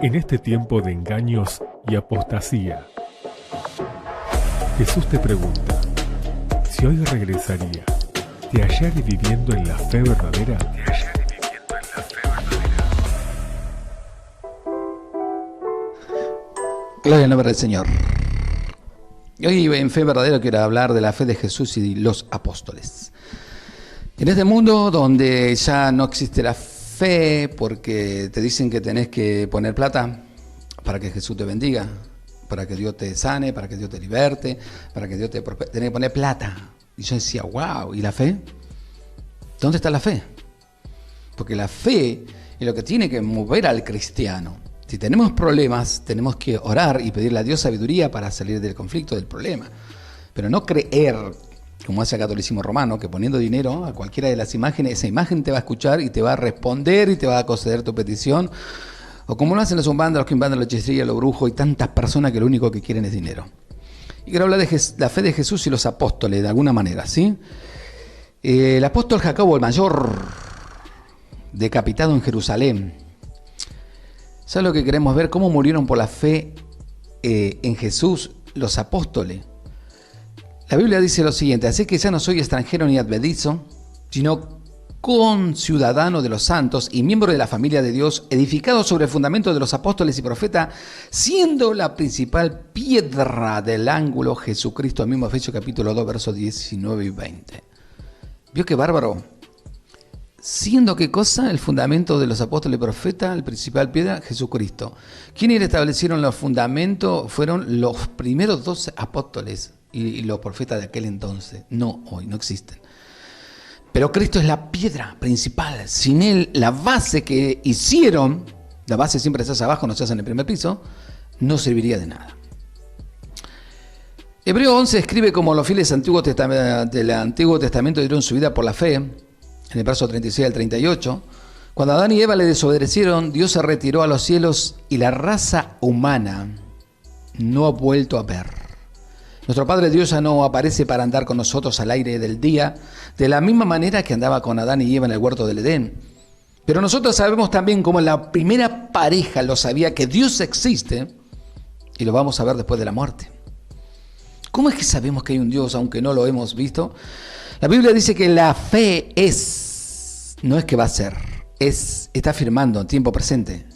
En este tiempo de engaños y apostasía, Jesús te pregunta, si hoy regresaría, ¿te hallare viviendo en la fe verdadera? Gloria al nombre del Señor. Hoy en Fe Verdadera quiero hablar de la fe de Jesús y los apóstoles. En este mundo donde ya no existe la fe porque te dicen que tenés que poner plata para que Jesús te bendiga, para que Dios te sane, para que Dios te liberte, para que Dios te prospere, tenés que poner plata. Y yo decía, wow, ¿y la fe? ¿Dónde está la fe? Porque la fe es lo que tiene que mover al cristiano. Si tenemos problemas, tenemos que orar y pedirle a Dios sabiduría para salir del conflicto, del problema. Pero no creer, como hace el catolicismo romano, que poniendo dinero a cualquiera de las imágenes, esa imagen te va a escuchar y te va a responder y te va a conceder tu petición. O como lo hacen los umbandas, los quimbandas, los hechicería, los brujos y tantas personas que lo único que quieren es dinero. Y quiero hablar de la fe de Jesús y los apóstoles, de alguna manera, ¿sí? El apóstol Jacobo el Mayor, decapitado en Jerusalén. ¿Sabes lo que queremos ver? ¿Cómo murieron por la fe en Jesús los apóstoles? La Biblia dice lo siguiente: así que ya no soy extranjero ni advenedizo, sino conciudadano de los santos y miembro de la familia de Dios, edificado sobre el fundamento de los apóstoles y profetas, siendo la principal piedra del ángulo Jesucristo, el mismo Efesios capítulo 2, versos 19 y 20. ¿Vio qué bárbaro? Siendo qué cosa, el fundamento de los apóstoles y profetas, el principal piedra, Jesucristo. ¿Quiénes establecieron los fundamentos? Fueron los primeros 12 apóstoles y los profetas de aquel entonces. No, hoy no existen. Pero Cristo es la piedra principal. Sin Él, la base que hicieron, la base siempre se hace abajo, no se hace en el primer piso, no serviría de nada. Hebreo 11 escribe como los fieles del Antiguo Testamento dieron su vida por la fe. En el verso 36 al 38, cuando Adán y Eva le desobedecieron, Dios se retiró a los cielos y la raza humana no ha vuelto a ver. Nuestro Padre Dios ya no aparece para andar con nosotros al aire del día, de la misma manera que andaba con Adán y Eva en el huerto del Edén. Pero nosotros sabemos también, como la primera pareja lo sabía, que Dios existe y lo vamos a ver después de la muerte. ¿Cómo es que sabemos que hay un Dios aunque no lo hemos visto? La Biblia dice que la fe no es que va a ser, está afirmando en tiempo presente.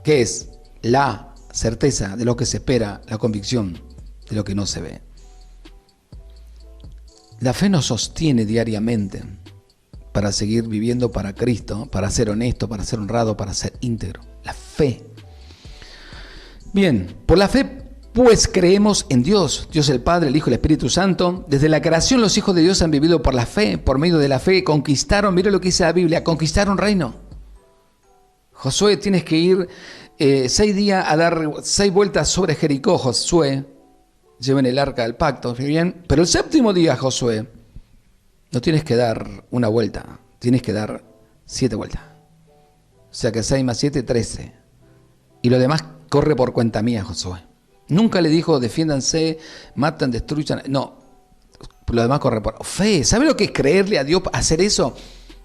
¿Qué es? La certeza de lo que se espera, la convicción de lo que no se ve. La fe nos sostiene diariamente para seguir viviendo para Cristo, para ser honesto, para ser honrado, para ser íntegro. La fe. Bien, por la fe pues creemos en Dios, Dios el Padre, el Hijo y el Espíritu Santo. Desde la creación los hijos de Dios han vivido por la fe, por medio de la fe conquistaron, mira lo que dice la Biblia, conquistaron reino. Josué, tienes que ir 6 días a dar 6 vueltas sobre Jericó, Josué, lleven el arca del pacto, bien, pero el 7º día, Josué, no tienes que dar una vuelta, tienes que dar 7 vueltas. O sea que 6 más 7, 13. Y lo demás corre por cuenta mía, Josué. Nunca le dijo, defiéndanse, matan, destruyan. No, lo demás corre por fe. ¿Sabe lo que es creerle a Dios, hacer eso?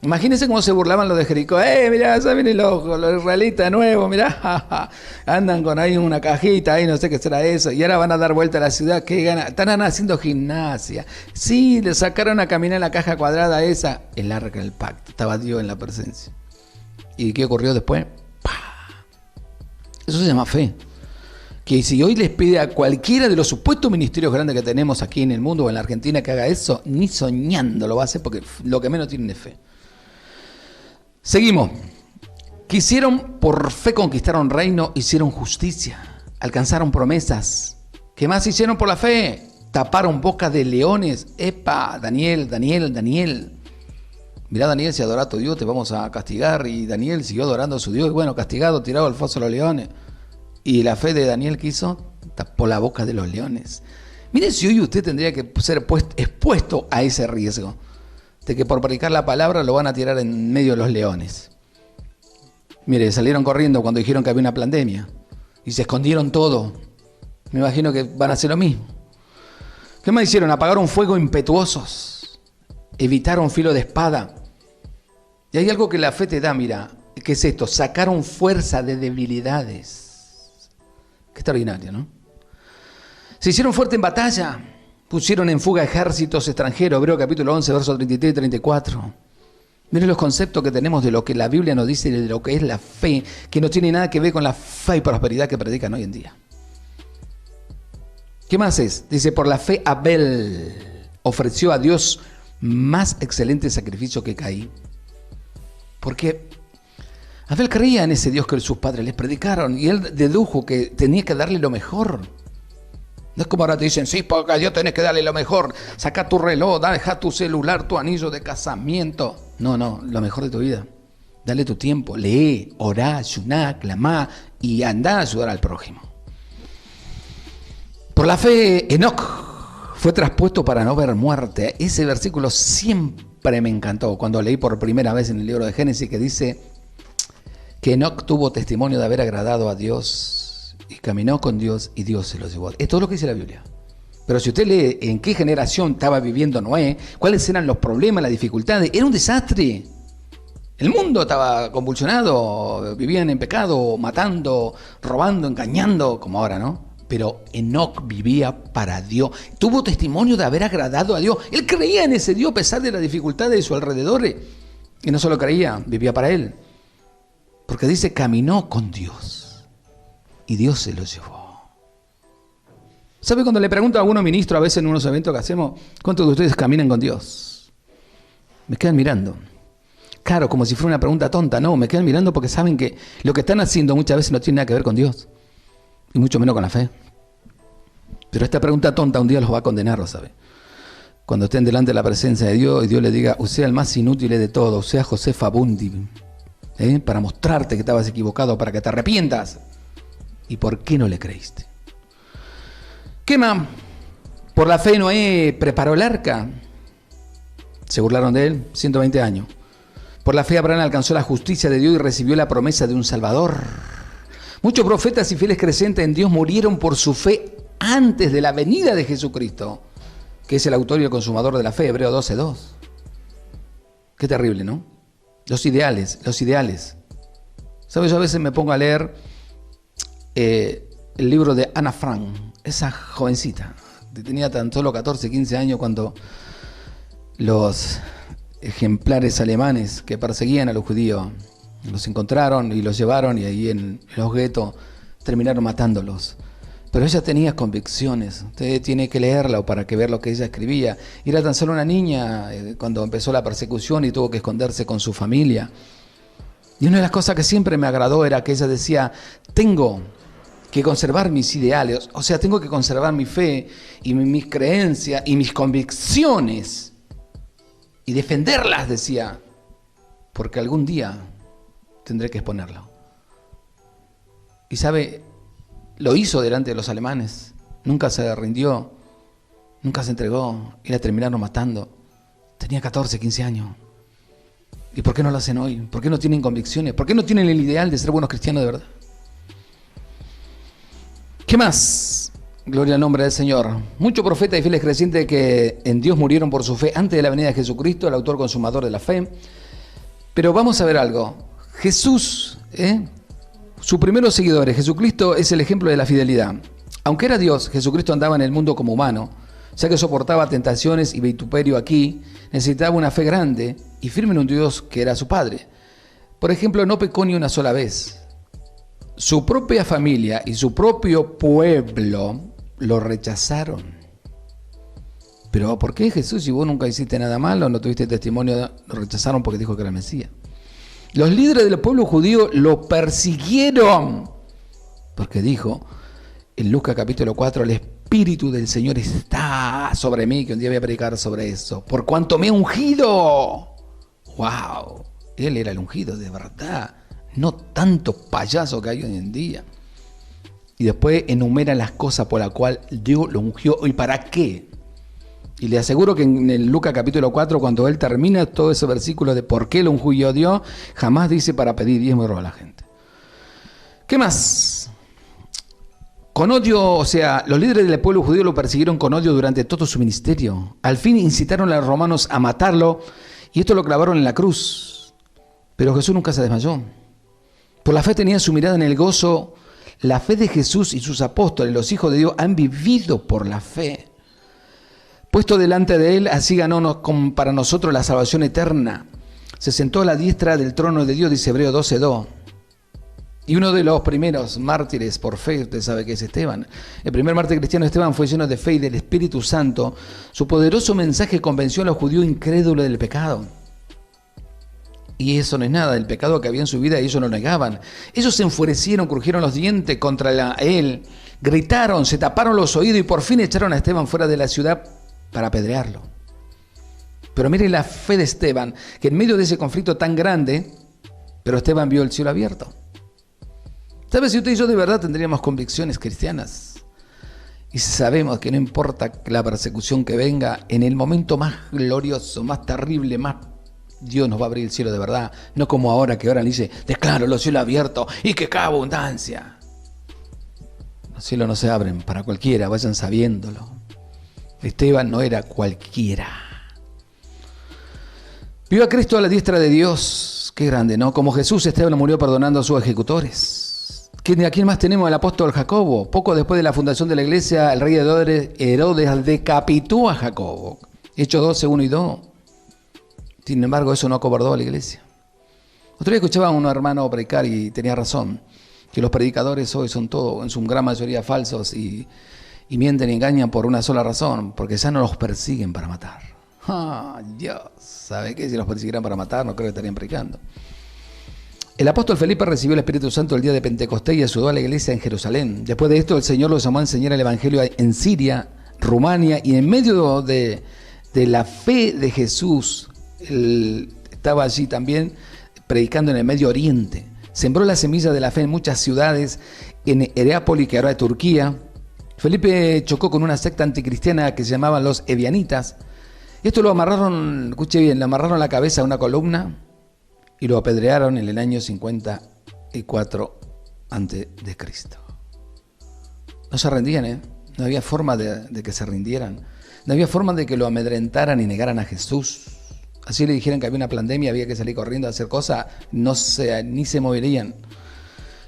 Imagínense cómo se burlaban los de Jericó. Mirá, ya vienen los israelitas nuevos, mirá. Andan con ahí una cajita, ahí no sé qué será eso. Y ahora van a dar vuelta a la ciudad. ¿Qué gana? Están haciendo gimnasia. Sí, le sacaron a caminar la caja cuadrada esa. El arca del pacto. Estaba Dios en la presencia. ¿Y qué ocurrió después? ¡Pah! Eso se llama fe. Que si hoy les pide a cualquiera de los supuestos ministerios grandes que tenemos aquí en el mundo o en la Argentina que haga eso, ni soñando lo va a hacer porque lo que menos tienen es fe. Seguimos. Quisieron, por fe conquistaron reino, hicieron justicia, alcanzaron promesas. ¿Qué más hicieron por la fe? Taparon bocas de leones. ¡Epa! Daniel. Mirá, Daniel, si adorás a tu Dios te vamos a castigar. Y Daniel siguió adorando a su Dios y bueno, castigado, tirado al foso de los leones. Y la fe de Daniel, ¿qué hizo? Tapó la boca de los leones. Miren si hoy usted tendría que ser expuesto a ese riesgo de que por predicar la palabra lo van a tirar en medio de los leones. Mire, salieron corriendo cuando dijeron que había una pandemia y se escondieron todo. Me imagino que van a hacer lo mismo. ¿Qué más hicieron? Apagaron fuego impetuosos, evitaron filo de espada. Y hay algo que la fe te da, mira, ¿qué es esto? Sacaron fuerza de debilidades. Qué extraordinario, ¿no? Se hicieron fuerte en batalla, pusieron en fuga ejércitos extranjeros, Hebreo capítulo 11, versos 33 y 34. Miren los conceptos que tenemos de lo que la Biblia nos dice de lo que es la fe, que no tiene nada que ver con la fe y prosperidad que predican hoy en día. ¿Qué más es? Dice, por la fe Abel ofreció a Dios más excelente sacrificio que Caín. Porque Abel creía en ese Dios que sus padres les predicaron y él dedujo que tenía que darle lo mejor. No es como ahora te dicen, sí, porque a Dios tenés que darle lo mejor. Saca tu reloj, deja tu celular, tu anillo de casamiento. No, lo mejor de tu vida. Dale tu tiempo, lee, orá, ayuná, clamá y andá a ayudar al prójimo. Por la fe, Enoc fue traspuesto para no ver muerte. Ese versículo siempre me encantó cuando leí por primera vez en el libro de Génesis, que dice que Enoc tuvo testimonio de haber agradado a Dios y caminó con Dios y Dios se lo llevó. Es todo lo que dice la Biblia. Pero si usted lee en qué generación estaba viviendo Noé, cuáles eran los problemas, las dificultades, era un desastre. El mundo estaba convulsionado, vivían en pecado, matando, robando, engañando, como ahora, ¿no? Pero Enoc vivía para Dios, tuvo testimonio de haber agradado a Dios. Él creía en ese Dios a pesar de las dificultades de su alrededor. Y no solo creía, vivía para Él. Porque dice, caminó con Dios. Y Dios se lo llevó. ¿Sabe cuando le pregunto a algunos ministros, a veces en unos eventos que hacemos, cuántos de ustedes caminan con Dios? Me quedan mirando. Claro, como si fuera una pregunta tonta. No, me quedan mirando porque saben que lo que están haciendo muchas veces no tiene nada que ver con Dios. Y mucho menos con la fe. Pero esta pregunta tonta un día los va a condenar, ¿lo sabe? Cuando estén delante de la presencia de Dios y Dios le diga, sea el más inútil de todos, sea José Fabundi, para mostrarte que estabas equivocado, para que te arrepientas. ¿Y por qué no le creíste? ¿Qué más? Por la fe Noé preparó el arca. Se burlaron de él 120 años. Por la fe Abraham alcanzó la justicia de Dios y recibió la promesa de un Salvador. Muchos profetas y fieles creyentes en Dios murieron por su fe antes de la venida de Jesucristo, que es el autor y el consumador de la fe, Hebreo 12:2. Qué terrible, ¿no? Los ideales. ¿Sabes? Yo a veces me pongo a leer el libro de Ana Frank, esa jovencita, que tenía tan solo 14, 15 años cuando los ejemplares alemanes que perseguían a los judíos los encontraron y los llevaron y ahí en los guetos terminaron matándolos. Pero ella tenía convicciones. Usted tiene que leerla para que ver lo que ella escribía. Y era tan solo una niña cuando empezó la persecución y tuvo que esconderse con su familia. Y una de las cosas que siempre me agradó era que ella decía, tengo que conservar mis ideales, o sea, tengo que conservar mi fe y mis creencias y mis convicciones y defenderlas, decía, porque algún día tendré que exponerlo. Y sabe, lo hizo delante de los alemanes, nunca se rindió, nunca se entregó y la terminaron matando. Tenía 14, 15 años. ¿Y por qué no lo hacen hoy? ¿Por qué no tienen convicciones? ¿Por qué no tienen el ideal de ser buenos cristianos de verdad? ¿Qué más? Gloria al nombre del Señor. Muchos profetas y fieles creyentes que en Dios murieron por su fe antes de la venida de Jesucristo, el autor consumador de la fe. Pero vamos a ver algo. Jesús, sus primeros seguidores, Jesucristo es el ejemplo de la fidelidad. Aunque era Dios, Jesucristo andaba en el mundo como humano, ya que soportaba tentaciones y vituperio aquí, necesitaba una fe grande y firme en un Dios que era su Padre. Por ejemplo, no pecó ni una sola vez. Su propia familia y su propio pueblo lo rechazaron. Pero ¿por qué, Jesús? Si vos nunca hiciste nada malo, no tuviste testimonio, lo rechazaron porque dijo que era Mesías. Los líderes del pueblo judío lo persiguieron porque dijo en Lucas capítulo 4, el Espíritu del Señor está sobre mí, que un día voy a predicar sobre eso, por cuanto me he ungido. ¡Wow! Él era el ungido de verdad. No tanto payaso que hay hoy en día. Y después enumera las cosas por las cuales Dios lo ungió y para qué. Y le aseguro que en el Lucas capítulo 4, cuando él termina todo ese versículo de por qué lo ungió Dios, jamás dice para pedir diezmo y robo a la gente. ¿Qué más? Con odio, o sea, los líderes del pueblo judío lo persiguieron con odio durante todo su ministerio. Al fin incitaron a los romanos a matarlo y esto lo clavaron en la cruz. Pero Jesús nunca se desmayó. Por la fe tenía su mirada en el gozo, La fe de Jesús y sus apóstoles, los hijos de Dios, han vivido por la fe. Puesto delante de él, así ganó para nosotros la salvación eterna. Se sentó a la diestra del trono de Dios, dice Hebreos 12:2. Y uno de los primeros mártires por fe, usted sabe que es Esteban. El primer mártir cristiano, Esteban, fue lleno de fe y del Espíritu Santo. Su poderoso mensaje convenció a los judíos incrédulos del pecado. Y eso no es nada, el pecado que había en su vida ellos lo negaban. Ellos se enfurecieron, crujieron los dientes contra él, gritaron, se taparon los oídos y por fin echaron a Esteban fuera de la ciudad para apedrearlo. Pero mire la fe de Esteban, que en medio de ese conflicto tan grande, pero Esteban vio el cielo abierto. ¿Sabe? Si usted y yo de verdad tendríamos convicciones cristianas y sabemos que no importa la persecución que venga, en el momento más glorioso, más terrible, más Dios nos va a abrir el cielo de verdad, no como ahora que ahora le dice, declaro los cielos abiertos y que cae abundancia. Los cielos no se abren para cualquiera, vayan sabiéndolo. Esteban no era cualquiera. Vio a Cristo a la diestra de Dios, qué grande, ¿no? Como Jesús, Esteban murió perdonando a sus ejecutores. ¿A quién más tenemos? El apóstol Jacobo. Poco después de la fundación de la iglesia, el rey Herodes decapitó a Jacobo. Hechos 12, 1 y 2. Sin embargo, eso no acobardó a la iglesia. Otro día escuchaba a un hermano predicar y tenía razón, que los predicadores hoy son todos, en su gran mayoría, falsos y mienten y engañan por una sola razón, porque ya no los persiguen para matar. Dios, ¿sabe qué? Si los persiguieran para matar, no creo que estarían predicando. El apóstol Felipe recibió el Espíritu Santo el día de Pentecostés y ayudó a la iglesia en Jerusalén. Después de esto, el Señor los llamó a enseñar el Evangelio en Siria, Rumania, y en medio de la fe de Jesús, él estaba allí también predicando en el Medio Oriente. Sembró la semilla de la fe en muchas ciudades, en Herápolis, que ahora es Turquía. Felipe chocó con una secta anticristiana que se llamaban los Ebianitas. Esto lo amarraron, escuche bien, le amarraron la cabeza a una columna y lo apedrearon en el año 54 a.C. No se rendían, no había forma de que se rindieran. No había forma de que lo amedrentaran y negaran a Jesús. Así le dijeran que había una pandemia, había que salir corriendo a hacer cosas, ni se moverían.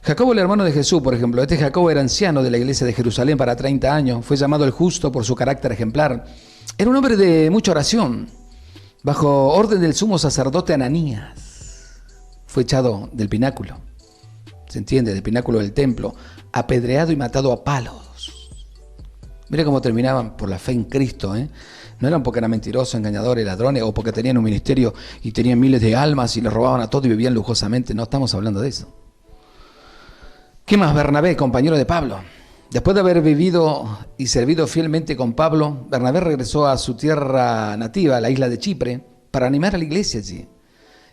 Jacobo, el hermano de Jesús, por ejemplo, este Jacobo era anciano de la iglesia de Jerusalén para 30 años, fue llamado el justo por su carácter ejemplar. Era un hombre de mucha oración, bajo orden del sumo sacerdote Ananías. Fue echado del pináculo, se entiende, del pináculo del templo, apedreado y matado a palos. Mira cómo terminaban por la fe en Cristo, No eran porque eran mentirosos, engañadores, ladrones, o porque tenían un ministerio y tenían miles de almas y les robaban a todos y vivían lujosamente. No estamos hablando de eso. ¿Qué más? Bernabé, compañero de Pablo. Después de haber vivido y servido fielmente con Pablo, Bernabé regresó a su tierra nativa, la isla de Chipre, para animar a la iglesia allí.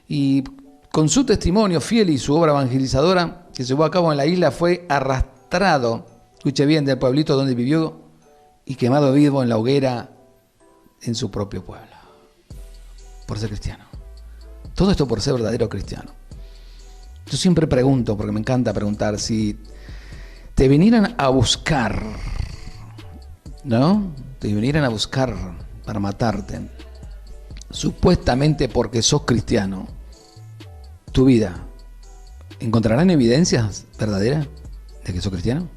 Y con su testimonio fiel y su obra evangelizadora que se llevó a cabo en la isla, fue arrastrado, escuche bien, del pueblito donde vivió y quemado vivo en la hoguera en su propio pueblo, por ser cristiano. Todo esto por ser verdadero cristiano. Yo siempre pregunto, porque me encanta preguntar, si te vinieran a buscar, ¿no? Te vinieran a buscar para matarte, supuestamente porque sos cristiano, tu vida, ¿encontrarán evidencias verdaderas de que sos cristiano?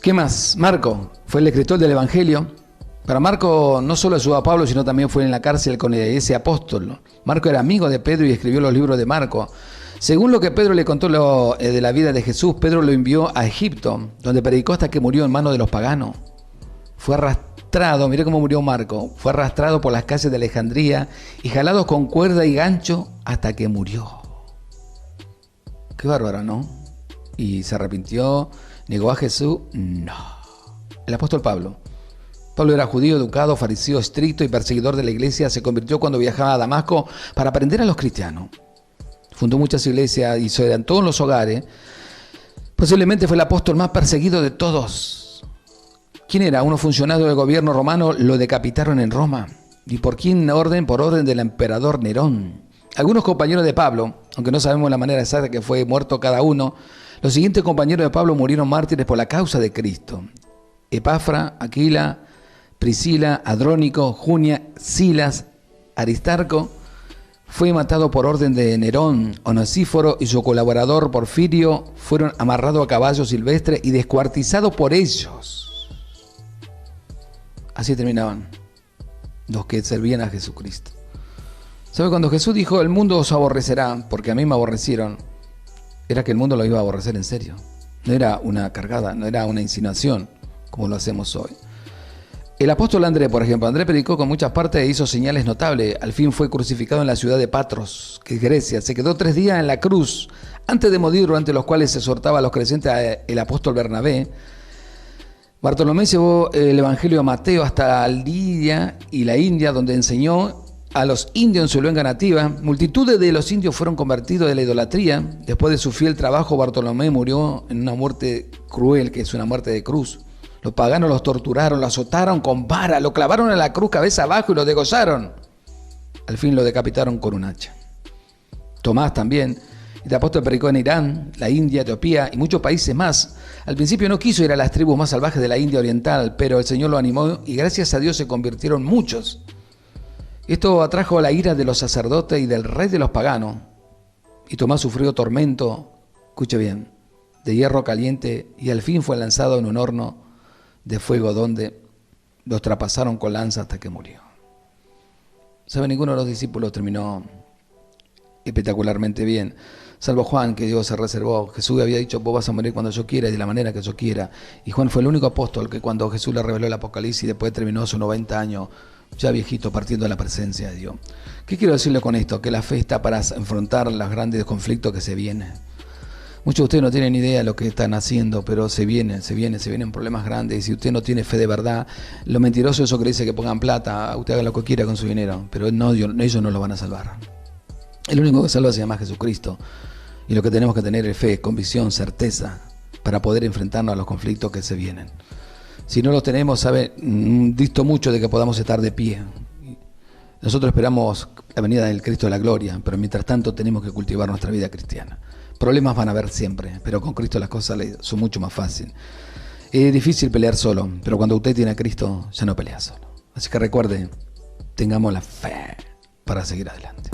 ¿Qué más? Marco fue el escritor del Evangelio. Para Marco no solo ayudó a Pablo, sino también fue en la cárcel con ese apóstol. Marco era amigo de Pedro y escribió los libros de Marco. Según lo que Pedro le contó de la vida de Jesús, Pedro lo envió a Egipto, donde predicó hasta que murió en manos de los paganos. Fue arrastrado, mire cómo murió Marco, fue arrastrado por las calles de Alejandría y jalado con cuerda y gancho hasta que murió. Qué bárbaro, ¿no? Y se arrepintió, negó a Jesús. No. El apóstol Pablo. Pablo era judío, educado, fariseo, estricto y perseguidor de la iglesia. Se convirtió cuando viajaba a Damasco para aprender a los cristianos. Fundó muchas iglesias y se adelantó en los hogares. Posiblemente fue el apóstol más perseguido de todos. ¿Quién era? Unos funcionarios del gobierno romano lo decapitaron en Roma. ¿Y por quién orden? Por orden del emperador Nerón. Algunos compañeros de Pablo, aunque no sabemos la manera exacta que fue muerto cada uno, los siguientes compañeros de Pablo murieron mártires por la causa de Cristo: Epafra, Aquila, Priscila, Adrónico, Junia, Silas, Aristarco. fue matado por orden de Nerón. Onesíforo y su colaborador Porfirio fueron amarrados a caballo silvestre y descuartizados por ellos. Así terminaban los que servían a Jesucristo. ¿Sabe? Cuando Jesús dijo, el mundo os aborrecerá, porque a mí me aborrecieron, era que el mundo lo iba a aborrecer en serio. No era una cargada, no era una insinuación, como lo hacemos hoy. El apóstol Andrés, por ejemplo, Andrés predicó con muchas partes e hizo señales notables. Al fin fue crucificado en la ciudad de Patros, que es Grecia. Se quedó 3 días en la cruz, antes de morir, durante los cuales se exhortaba a los creyentes el apóstol Bernabé. Bartolomé llevó el evangelio a Mateo hasta Lidia y la India, donde enseñó a los indios en su lengua nativa. Multitudes de los indios fueron convertidos de la idolatría. Después de su fiel trabajo, Bartolomé murió en una muerte cruel, que es una muerte de cruz. Los paganos los torturaron, lo azotaron con vara, lo clavaron en la cruz cabeza abajo y lo degollaron. Al fin lo decapitaron con un hacha. Tomás también, el apóstol predicó en Irán, la India, Etiopía y muchos países más. Al principio no quiso ir a las tribus más salvajes de la India oriental, pero el Señor lo animó y gracias a Dios se convirtieron muchos. Esto atrajo la ira de los sacerdotes y del rey de los paganos. Y Tomás sufrió tormento, escuche bien, de hierro caliente y al fin fue lanzado en un horno de fuego donde los traspasaron con lanza hasta que murió. ¿Sabe? Ninguno de los discípulos terminó espectacularmente bien, salvo Juan, que Dios se reservó. Jesús había dicho, vos vas a morir cuando yo quiera y de la manera que yo quiera. Y Juan fue el único apóstol que cuando Jesús le reveló el Apocalipsis, después terminó sus 90 años, ya viejito, partiendo de la presencia de Dios. ¿Qué quiero decirle con esto? Que la fe está para enfrentar los grandes conflictos que se vienen. Muchos de ustedes no tienen idea de lo que están haciendo, pero se vienen problemas grandes. Y si usted no tiene fe de verdad, lo mentiroso es eso que le dice que pongan plata, usted haga lo que quiera con su dinero, pero no, ellos no lo van a salvar. El único que salva se llama Jesucristo. Y lo que tenemos que tener es fe, convicción, certeza, para poder enfrentarnos a los conflictos que se vienen. Si no los tenemos, sabe, disto mucho de que podamos estar de pie. Nosotros esperamos la venida del Cristo de la gloria, pero mientras tanto tenemos que cultivar nuestra vida cristiana. Problemas van a haber siempre, pero con Cristo las cosas son mucho más fáciles. Es difícil pelear solo, pero cuando usted tiene a Cristo, ya no pelea solo. Así que recuerde, tengamos la fe para seguir adelante.